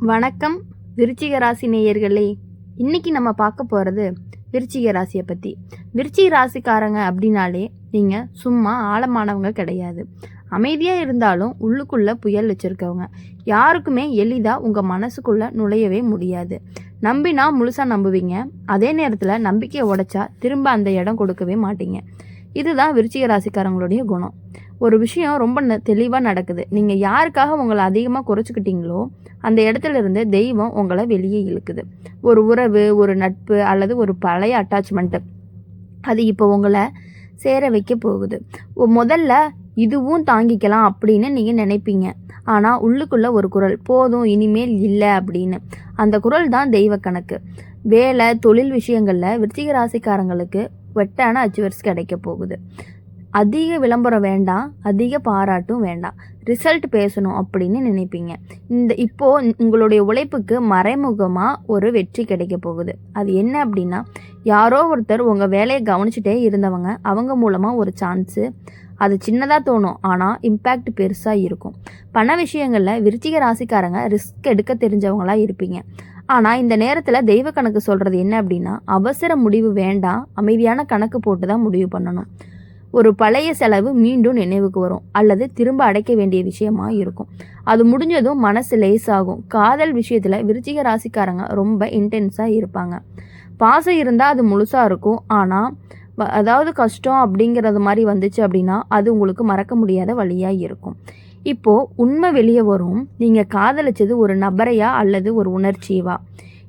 வணக்கம் விருச்சிக ராசி நேயர்களே. இன்னைக்கு நம்ம பார்க்க போகிறது விருச்சிக ராசியை பற்றி. விருச்சிக ராசிக்காரங்க அப்படின்னாலே நீங்கள் சும்மா ஆழமானவங்க கிடையாது. அமைதியாக இருந்தாலும் உள்ளுக்குள்ளே புயல் வச்சுருக்கவங்க. யாருக்குமே எளிதாக உங்கள் மனசுக்குள்ளே நுழையவே முடியாது. நம்பினா முழுசாக நம்புவீங்க. அதே நேரத்தில் நம்பிக்கையை உடைச்சா திரும்ப அந்த இடம் கொடுக்கவே மாட்டீங்க. இதுதான் விருச்சிக ராசிக்காரங்களுடைய குணம். ஒரு விஷயம் ரொம்ப தெளிவாக நடக்குது. நீங்கள் யாருக்காக உங்களை அதிகமாக குறைச்சிக்கிட்டீங்களோ அந்த இடத்துல இருந்து தெய்வம் உங்களை வெளியே இழுக்குது. ஒரு உறவு, ஒரு நட்பு அல்லது ஒரு பழைய அட்டாச்மெண்ட்டு, அது இப்போ உங்களை சேர வைக்க போகுது. முதல்ல இதுவும் தாங்கிக்கலாம் அப்படின்னு நீங்கள் நினைப்பீங்க. ஆனால் உள்ளுக்குள்ளே ஒரு குரல், போதும் இனிமேல் இல்லை அப்படின்னு. அந்த குரல் தான் தெய்வ கணக்கு. வேலை, தொழில் விஷயங்களில் விருச்சிக ராசிக்காரங்களுக்கு வெட்டான அச்சீவர்ஸ் கிடைக்க போகுது. அதிக விளம்பரம் வேண்டாம், அதிக பாராட்டும் வேண்டாம், ரிசல்ட் பேசணும் அப்படின்னு நினைப்பீங்க. இப்போது உங்களுடைய உழைப்புக்கு மறைமுகமாக ஒரு வெற்றி கிடைக்க போகுது. அது என்ன அப்படின்னா, யாரோ ஒருத்தர் உங்கள் வேலையை கவனிச்சுட்டே இருந்தவங்க, அவங்க மூலமாக ஒரு சான்ஸு. அது சின்னதாக தோணும், ஆனால் இம்பேக்ட் பெருசாக இருக்கும். பண விஷயங்களில் விருச்சிக ராசிக்காரங்க ரிஸ்க் எடுக்க தெரிஞ்சவங்களாக இருப்பீங்க. ஆனால் இந்த நேரத்தில் தெய்வ கணக்கு சொல்கிறது என்ன அப்படின்னா, அவசர முடிவு வேண்டாம், அமைதியான கணக்கு போட்டு தான் முடிவு பண்ணணும். ஒரு பழைய செலவு மீண்டும் நினைவுக்கு வரும் அல்லது திரும்ப அடைக்க வேண்டிய விஷயமா இருக்கும். அது முடிஞ்சதும் மனசு லேசாகும். காதல் விஷயத்தில் விருச்சிக ராசிக்காரங்க ரொம்ப இன்டென்ஸாக இருப்பாங்க. பாசம் இருந்தால் அது முழுசாக இருக்கும். ஆனால் அதாவது கஷ்டம் அப்படிங்கிறது மாதிரி வந்துச்சு அப்படின்னா அது உங்களுக்கு மறக்க முடியாத வழியாக இருக்கும். இப்போது உண்மை வெளியே வரும். நீங்கள் காதலிச்சது ஒரு நபரையா அல்லது ஒரு உணர்ச்சியவா?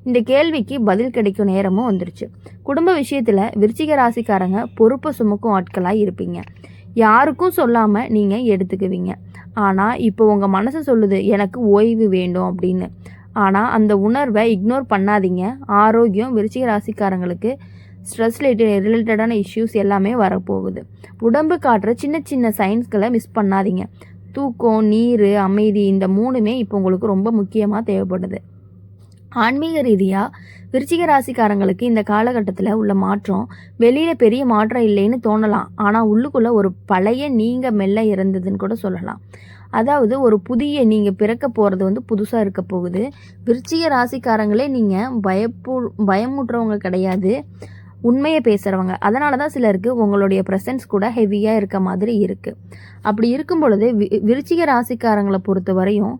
இந்த கேள்விக்கு பதில் கிடைக்கும் நேரமும் வந்துருச்சு. குடும்ப விஷயத்தில் விருச்சிக ராசிக்காரங்க பொறுப்பை சுமக்கும் ஆட்களாக இருப்பீங்க. யாருக்கும் சொல்லாமல் நீங்கள் எடுத்துக்குவீங்க. ஆனால் இப்போ உங்கள் மனசு சொல்லுது எனக்கு ஓய்வு வேண்டும் அப்படின்னு. ஆனால் அந்த உணர்வை இக்னோர் பண்ணாதீங்க. ஆரோக்கியம் விருச்சிக ராசிக்காரங்களுக்கு ஸ்ட்ரெஸ் ரிலேட்டடான இஷ்யூஸ் எல்லாமே வரப்போகுது. உடம்பு காட்டுற சின்ன சின்ன சைன்ஸ்களை மிஸ் பண்ணாதீங்க. தூக்கம், நீர், அமைதி, இந்த மூணுமே இப்போ உங்களுக்கு ரொம்ப முக்கியமாக தேவைப்படுது. ஆன்மீக ரீதியாக விருச்சிக ராசிக்காரங்களுக்கு இந்த காலகட்டத்தில் உள்ள மாற்றம் வெளியில் பெரிய மாற்றம் இல்லைன்னு தோணலாம். ஆனால் உள்ளுக்குள்ளே ஒரு பழைய நீங்கள் மெல்ல இறந்ததுன்னு கூட சொல்லலாம். அதாவது ஒரு புதிய நீங்கள் பிறக்க போகிறது புதுசாக இருக்க போகுது. விருச்சிக ராசிக்காரங்களே நீங்கள் பயமுட்டுறவங்க கிடையாது, உண்மையை பேசுகிறவங்க. அதனால தான் சிலருக்கு உங்களுடைய ப்ரெசன்ஸ் கூட ஹெவியாக இருக்க மாதிரி இருக்குது. அப்படி இருக்கும் பொழுது விருச்சிக ராசிக்காரங்களை பொறுத்த வரையும்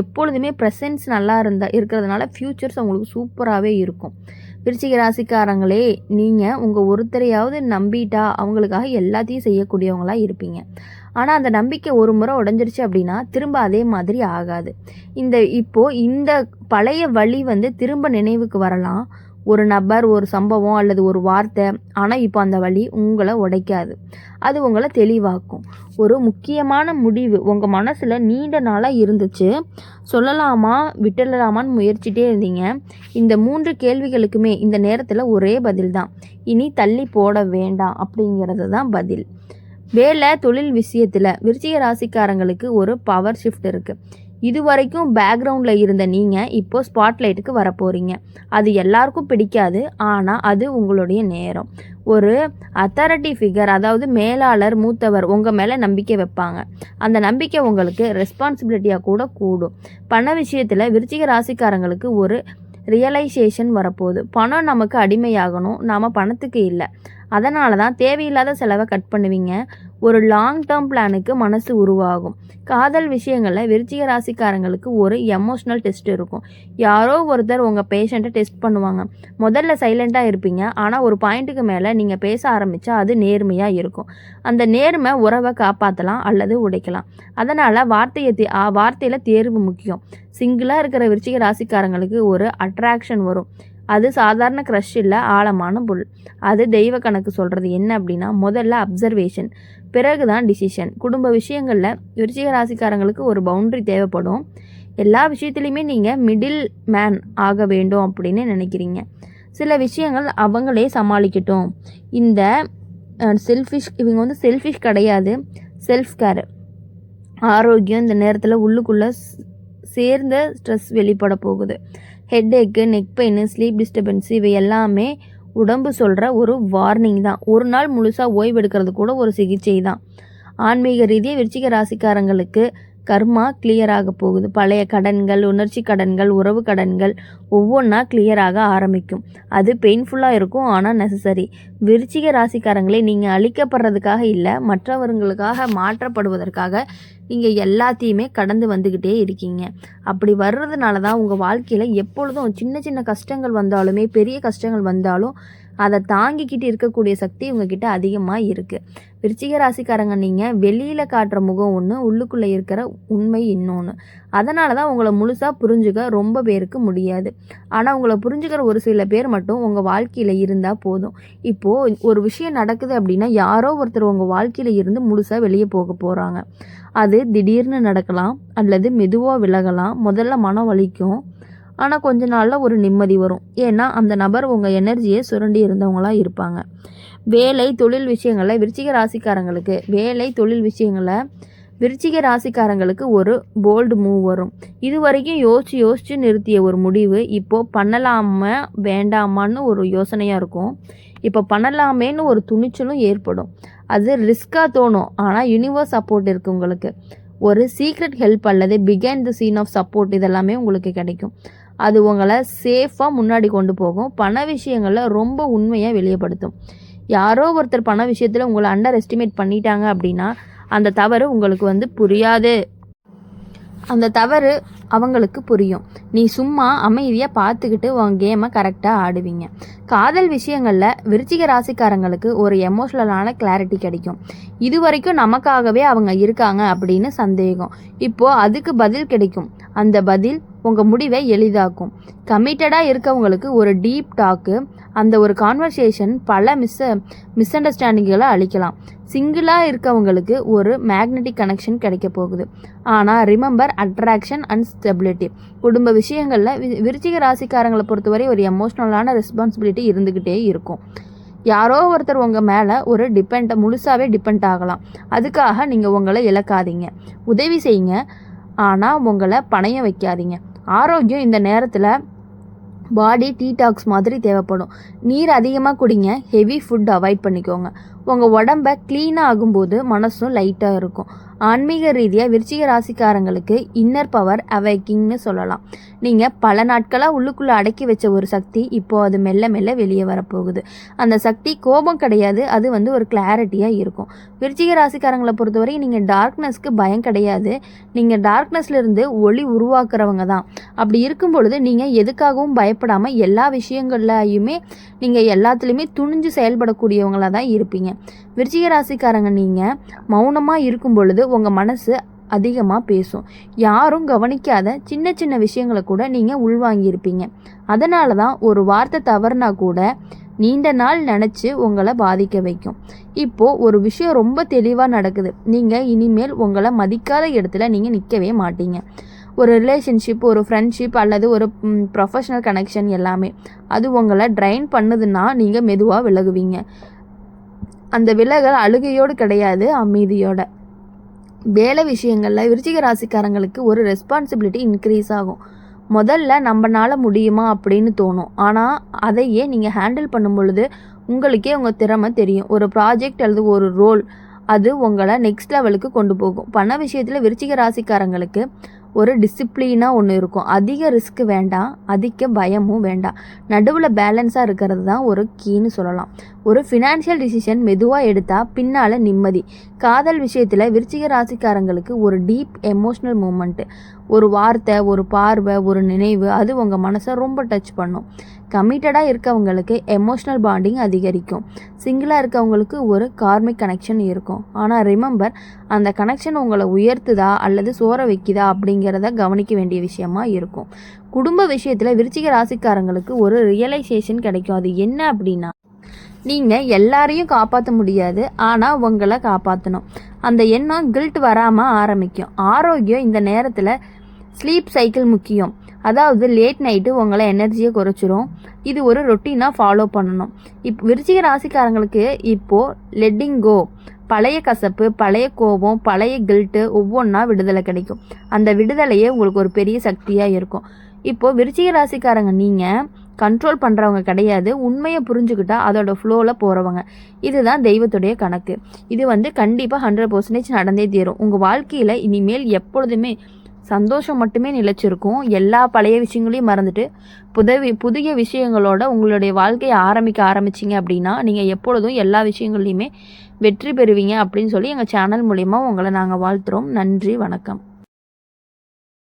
எப்பொழுதுமே ப்ரெசன்ஸ் நல்லா இருக்கிறதுனால ஃப்யூச்சர்ஸ் உங்களுக்கு சூப்பராகவே இருக்கும். விருச்சிக ராசிக்காரங்களே, நீங்கள் உங்கள் ஒருத்தரையாவது நம்பிட்டா அவங்களுக்காக எல்லாத்தையும் செய்யக்கூடியவங்களாக இருப்பீங்க. ஆனால் அந்த நம்பிக்கை ஒரு முறை உடஞ்சிருச்சு அப்படின்னா திரும்ப அதே மாதிரி ஆகாது. இந்த பழைய வழி திரும்ப நினைவுக்கு வரலாம். ஒரு நபர், ஒரு சம்பவம் அல்லது ஒரு வார்த்தை. ஆனால் இப்போ அந்த வழி உங்களை உடைக்காது, அது உங்களை தெளிவாக்கும். ஒரு முக்கியமான முடிவு உங்கள் மனசில் நீண்ட நாளாக இருந்துச்சு, சொல்லலாமா விட்டுடலாமான்னு முயற்சிட்டே இருந்தீங்க. இந்த 3 கேள்விகளுக்குமே இந்த நேரத்தில் ஒரே பதில் தான், இனி தள்ளி போட வேண்டாம் அப்படிங்கிறது தான் பதில். வேலை, தொழில் விஷயத்தில் விருச்சிக ராசிக்காரங்களுக்கு ஒரு பவர் ஷிஃப்ட் இருக்குது. இதுவரைக்கும் பேக்ரவுண்டில் இருந்த நீங்கள் இப்போ ஸ்பாட்லைட்டுக்கு வரப்போகிறீங்க. அது எல்லாருக்கும் பிடிக்காது, ஆனால் அது உங்களுடைய நேரம். ஒரு அத்தாரிட்டி ஃபிகர், அதாவது மேலாளர், மூத்தவர் உங்கள் மேலே நம்பிக்கை வைப்பாங்க. அந்த நம்பிக்கை உங்களுக்கு ரெஸ்பான்சிபிலிட்டியாக கூட கூடும். பண விஷயத்தில் விருச்சிக ராசிக்காரங்களுக்கு ஒரு ரியலைசேஷன் வரப்போகுது. பணம் நமக்கு அடிமையாகணும், நாம் பணத்துக்கு இல்லை. அதனால தான் தேவையில்லாத செலவை கட் பண்ணுவீங்க. ஒரு லாங் டேர்ம் பிளானுக்கு மனசு உருவாகும். காதல் விஷயங்களில் விருச்சிக ராசிக்காரங்களுக்கு ஒரு எமோஷ்னல் டெஸ்ட் இருக்கும். யாரோ ஒருத்தர் உங்கள் பேஷண்ட்டை டெஸ்ட் பண்ணுவாங்க. முதல்ல சைலண்ட்டாக இருப்பீங்க, ஆனால் ஒரு பாயிண்ட்டுக்கு மேலே நீங்கள் பேச ஆரம்பித்தா அது நேர்மையாக இருக்கும். அந்த நேர்மை உறவை காப்பாற்றலாம் அல்லது உடைக்கலாம். அதனால் வார்த்தையில் தேர்வு முக்கியம். சிங்கிளாக இருக்கிற விருச்சிக ராசிக்காரங்களுக்கு ஒரு அட்ராக்ஷன் வரும். அது சாதாரண க்ரஷ் இல்லை, ஆழமான புல். அது தெய்வ கணக்கு சொல்கிறது என்ன அப்படின்னா, முதல்ல அப்சர்வேஷன், பிறகு தான் டிசிஷன். குடும்ப விஷயங்களில் விருச்சிக ராசிக்காரங்களுக்கு ஒரு பவுண்ட்ரி தேவைப்படும். எல்லா விஷயத்துலையுமே நீங்கள் மிடில் மேன் ஆக வேண்டும் அப்படின்னு நினைக்கிறீங்க. சில விஷயங்கள் அவங்களே சமாளிக்கட்டும். இந்த இவங்க செல்ஃபிஷ் கிடையாது, செல்ஃப் கேர். ஆரோக்கியம் இந்த நேரத்தில் உள்ளுக்குள்ளே சேர்ந்த ஸ்ட்ரெஸ் வெளிப்பட போகுது. ஹெட்ஏக்கு, நெக் பெயின், ஸ்லீப் டிஸ்டர்பன்ஸ், இவை எல்லாமே உடம்பு சொல்கிற ஒரு வார்னிங் தான். ஒரு நாள் முழுசாக ஓய்வு எடுக்கிறது கூட ஒரு சிகிச்சை தான். ஆன்மீக ரீதியாக விருச்சிக ராசிக்காரங்களுக்கு கர்மா கிளியர் ஆக போகுது. பழைய கடன்கள், உணர்ச்சி கடன்கள், உறவு கடன்கள் ஒவ்வொன்றா கிளியர் ஆக ஆரம்பிக்கும். அது பெயின்ஃபுல்லாக இருக்கும், ஆனால் நெசசரி. விருச்சிக ராசிக்காரங்களே, நீங்கள் அழிக்கப்படுறதுக்காக இல்லை, மற்றவர்களுக்காக மாற்றப்படுவதற்காக நீங்கள் எல்லாத்தையுமே கடந்து வந்துக்கிட்டே இருக்கீங்க. அப்படி வர்றதுனால தான் உங்கள் வாழ்க்கையில் எப்பொழுதும் சின்ன சின்ன கஷ்டங்கள் வந்தாலுமே, பெரிய கஷ்டங்கள் வந்தாலும் அதை தாங்கிக்கிட்டு இருக்கக்கூடிய சக்தி உங்ககிட்ட அதிகமாக இருக்குது. விருச்சிக ராசிக்காரங்க, நீங்கள் வெளியில் காட்டுற முகம் ஒன்று, உள்ளுக்குள்ளே இருக்கிற உண்மை இன்னொன்று. அதனால தான் உங்களை முழுசாக புரிஞ்சுக்க ரொம்ப பேருக்கு முடியாது. ஆனால் உங்களை புரிஞ்சுக்கிற ஒரு சில பேர் மட்டும் உங்கள் வாழ்க்கையில் இருந்தால் போதும். இப்போது ஒரு விஷயம் நடக்குது அப்படின்னா, யாரோ ஒருத்தர் உங்கள் வாழ்க்கையில் இருந்து முழுசாக வெளியே போக போகிறாங்க. அது திடீர்னு நடக்கலாம், அல்லது மெதுவாக விலகலாம். முதல்ல மனம் வலிக்கும், ஆனால் கொஞ்ச நாளில் ஒரு நிம்மதி வரும். ஏன்னா அந்த நபர் உங்கள் எனர்ஜியை சுரண்டி இருந்தவங்களாக இருப்பாங்க. வேலை தொழில் விஷயங்களில் விருச்சிக ராசிக்காரங்களுக்கு ஒரு போல்டு மூவ் வரும். இது வரைக்கும் யோசித்து நிறுத்திய ஒரு முடிவு இப்போது பண்ணலாமா வேண்டாமான்னு ஒரு யோசனையாக இருக்கும். இப்போ பண்ணலாமேன்னு ஒரு துணிச்சலும் ஏற்படும். அது ரிஸ்க்காக தோணும், ஆனால் யூனிவர்ஸ் சப்போர்ட் இருக்குது உங்களுக்கு. ஒரு சீக்ரெட் ஹெல்ப் அல்லது behind the scene of support இதெல்லாமே உங்களுக்கு கிடைக்கும். அது உங்களை சேஃபாக முன்னாடி கொண்டு போகும். பண விஷயங்களில் ரொம்ப உண்மையாக வெளியப்படுத்தும். யாரோ ஒருத்தர் பண விஷயத்தில் உங்களை அண்டர் எஸ்டிமேட் பண்ணிட்டாங்க அப்படின்னா, அந்த தவறு உங்களுக்கு புரியாது. அந்த தவறு அவங்களுக்கு புரியும். நீ சும்மா அமைதியாக பார்த்துக்கிட்டு உன் கேமை கரெக்டாக ஆடுவீங்க. காதல் விஷயங்களில் விருச்சிக ராசிக்காரங்களுக்கு ஒரு எமோஷ்னலான கிளாரிட்டி கிடைக்கும். இது வரைக்கும் நமக்காகவே அவங்க இருக்காங்க அப்படின்னு சந்தேகம், இப்போது அதுக்கு பதில் கிடைக்கும். அந்த பதில் உங்கள் முடிவை எளிதாக்கும். கமிட்டடாக இருக்கவங்களுக்கு ஒரு டீப் டாக்கு, அந்த ஒரு கான்வர்சேஷன் பல மிஸ் அண்டர்ஸ்டாண்டிங்களை அளிக்கலாம். சிங்கிளாக இருக்கவங்களுக்கு ஒரு மேக்னெட்டிக் கனெக்ஷன் கிடைக்க போகுது. ஆனால் ரிமெம்பர் அட்ராக்ஷன் அண்ட் ஸ்டெபிலிட்டி. குடும்ப விஷயங்களில் விருச்சிக ராசிக்காரங்களை பொறுத்தவரை ஒரு எமோஷ்னலான ரெஸ்பான்சிபிலிட்டி இருந்துக்கிட்டே இருக்கும். யாரோ ஒருத்தர் உங்கள் மேலே ஒரு முழுசாகவே டிபெண்ட் ஆகலாம். அதுக்காக நீங்கள் உங்களை இழக்காதீங்க. உதவி செய்யுங்க, ஆனால் உங்களை பணையம் வைக்காதீங்க. ஆரோக்கியம் இந்த நேரத்தில் பாடி டீடாக்ஸ் மாதிரி தேவைப்படும். நீர் அதிகமாக குடிங்க, ஹெவி ஃபுட் அவாய்ட் பண்ணிக்கோங்க. உங்கள் உடம்பை க்ளீனாக ஆகும்போது மனசும் லைட்டாக இருக்கும். ஆன்மீக ரீதியாக விருச்சிக ராசிக்காரங்களுக்கு இன்னர் பவர் அவேக்கிங்னு சொல்லலாம். நீங்கள் பல நாட்களாக உள்ளுக்குள்ளே அடக்கி வச்ச ஒரு சக்தி இப்போது அது மெல்ல மெல்ல வெளியே வரப்போகுது. அந்த சக்தி கோபம் கிடையாது, அது ஒரு கிளாரிட்டியாக இருக்கும். விருச்சிக ராசிக்காரங்களை பொறுத்தவரை நீங்கள் டார்க்னஸ்க்கு பயம் கிடையாது. நீங்கள் டார்க்னஸ்லேருந்து ஒளி உருவாக்குறவங்க தான். அப்படி இருக்கும் பொழுது நீங்கள் எதுக்காகவும் பயப்படாமல் எல்லா விஷயங்கள்லையுமே நீங்கள் எல்லாத்துலேயுமே துணிஞ்சு செயல்படக்கூடியவங்களாக தான் இருப்பீங்க. விருச்சிக ராசிக்காரங்க, நீங்கள் மௌனமாக இருக்கும் பொழுது உங்கள் மனசு அதிகமாக பேசும். யாரும் கவனிக்காத சின்ன சின்ன விஷயங்களை கூட நீங்கள் உள்வாங்கியிருப்பீங்க. அதனால தான் ஒரு வார்த்தை தவறுனா கூட நீண்ட நாள் நினச்சி உங்களை பாதிக்க வைக்கும். இப்போது ஒரு விஷயம் ரொம்ப தெளிவாக நடக்குது. நீங்கள் இனிமேல் உங்களை மதிக்காத இடத்துல நீங்கள் நிற்கவே மாட்டீங்க. ஒரு ரிலேஷன்ஷிப், ஒரு ஃப்ரெண்ட்ஷிப் அல்லது ஒரு ப்ரொஃபஷனல் கனெக்ஷன் எல்லாமே அது உங்களை ட்ரைன் பண்ணுதுன்னா நீங்கள் மெதுவாக விலகுவீங்க. அந்த விலகல் அழுகையோடு கிடையாது, அமைதியோட. வேலை விஷயங்களில் விருச்சிக ராசிக்காரங்களுக்கு ஒரு ரெஸ்பான்சிபிலிட்டி இன்க்ரீஸ் ஆகும். முதல்ல நம்மனால முடியுமா அப்படின்னு தோணும், ஆனால் அதையே நீங்கள் ஹேண்டில் பண்ணும் பொழுது உங்களுக்கே உங்கள் திறமை தெரியும். ஒரு ப்ராஜெக்ட் அல்லது ஒரு ரோல் அது உங்களை நெக்ஸ்ட் லெவலுக்கு கொண்டு போகும். பண விஷயத்தில் விருச்சிக ராசிக்காரங்களுக்கு ஒரு டிசிப்ளினாக ஒன்று இருக்கும். அதிக ரிஸ்க் வேண்டாம், அதிக பயமும் வேண்டாம். நடுவில் பேலன்ஸாக இருக்கிறது தான் ஒரு கீன்னு சொல்லலாம். ஒரு ஃபினான்ஷியல் டிசிஷன் மெதுவாக எடுத்தால் பின்னால் நிம்மதி. காதல் விஷயத்தில் விருச்சிக ராசிக்காரங்களுக்கு ஒரு டீப் எமோஷ்னல் மூமெண்ட்டு. ஒரு வார்த்தை, ஒரு பார்வை, ஒரு நினைவு அது உங்கள் மனசை ரொம்ப டச் பண்ணும். கமிட்டடாக இருக்கவங்களுக்கு எமோஷ்னல் பாண்டிங் அதிகரிக்கும். சிங்கிளாக இருக்கவங்களுக்கு ஒரு கார்மிக் கனெக்ஷன் இருக்கும். ஆனால் ரிமெம்பர், அந்த கனெக்ஷன் உங்களை உயர்த்துதா அல்லது சோற வைக்குதா அப்படிங்கிறத கவனிக்க வேண்டிய விஷயமா இருக்கும். குடும்ப விஷயத்தில் விருச்சிக ராசிக்காரங்களுக்கு ஒரு ரியலைசேஷன் கிடைக்கும். அது என்ன அப்படின்னா, நீங்கள் எல்லாரையும் காப்பாற்ற முடியாது, ஆனால் உங்களை காப்பாற்றணும். அந்த எண்ணம் கில்ட் வராமல் ஆரம்பிக்கும். ஆரோக்கியம் இந்த நேரத்தில் ஸ்லீப் சைக்கிள் முக்கியம். அதாவது லேட் நைட்டு உங்களை எனர்ஜியை குறைச்சிரும். இது ஒரு ரொட்டீனாக ஃபாலோ பண்ணணும். விருச்சிக ராசிக்காரங்களுக்கு இப்போது லெட்டிங் கோ, பழைய கசப்பு, பழைய கோபம், பழைய கில்ட்டு ஒவ்வொன்றா விடுதலை கிடைக்கும். அந்த விடுதலையே உங்களுக்கு ஒரு பெரிய சக்தியாக இருக்கும். இப்போது விருச்சிக ராசிக்காரங்க, நீங்கள் கண்ட்ரோல் பண்ணுறவங்க கிடையாது. உண்மையை புரிஞ்சுக்கிட்டா அதோட ஃப்ளோவில் போகிறவங்க. இதுதான் தெய்வத்துடைய கணக்கு. இது கண்டிப்பாக 100% நடந்தே தீரும். உங்கள் வாழ்க்கையில் இனிமேல் எப்பொழுதுமே சந்தோஷம் மட்டுமே நிலைச்சிருக்கும். எல்லா பழைய விஷயங்களையும் மறந்துட்டு புதிய விஷயங்களோட உங்களுடைய வாழ்க்கையை ஆரம்பிச்சிங்க அப்படின்னா நீங்கள் எப்பொழுதும் எல்லா விஷயங்கள்லையுமே வெற்றி பெறுவீங்க அப்படின்னு சொல்லி எங்கள் சேனல் மூலிமா உங்களை நாங்கள் வாழ்த்துறோம். நன்றி, வணக்கம்.